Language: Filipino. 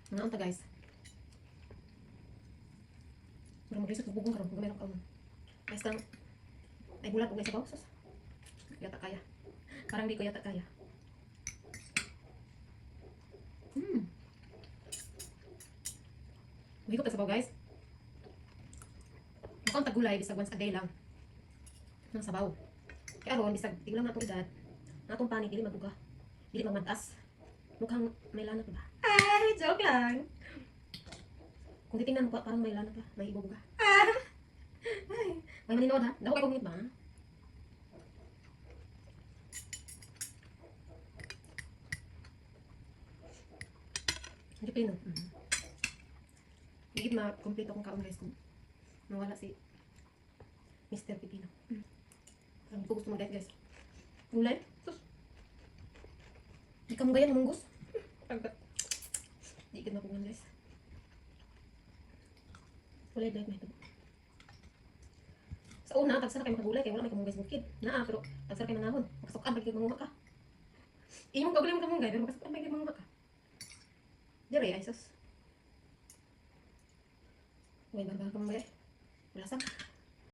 Naon ta guys. Mura mo risot bugong karon kung meron ka mo. Guys kang ay bulat ug sabaw sus. Yata kaya. Parang di ko yata kaya. Mahigop ka sabaw guys. Mukhang tagulay bisag once a day lang. Ng sabaw. Kaya aron bisag tiglang natong edad. Natong panig dili maduga. Dili magmatas. Mukhang may lanat ba? Ay, joke lang. Kung titingnan mo pa, parang may lanat ba? May ibo ba? Ay, may maninood ha? Dako kayo kung ba? Hindi pino. Higit ma-complete akong kaon guys kung nawala si Mr. Pipino. Ang ko gusto mag-diet guys. Gulay? Sus. Di ka mo gaya namunggos. Pagkat. Di ka mapungan guys. Gulay diet na ito. Sa una, tagsara kayo makagulay kaya wala may kamunggay sa bukid. Naa, pero tagsara kayo manahon. Makasukan pa kayo manguha ka. Iyong kagulay mo kamunggay, pero makasukan pa kayo manguha ka. Dire ay sus. May barbang kamunggay. Wala sang.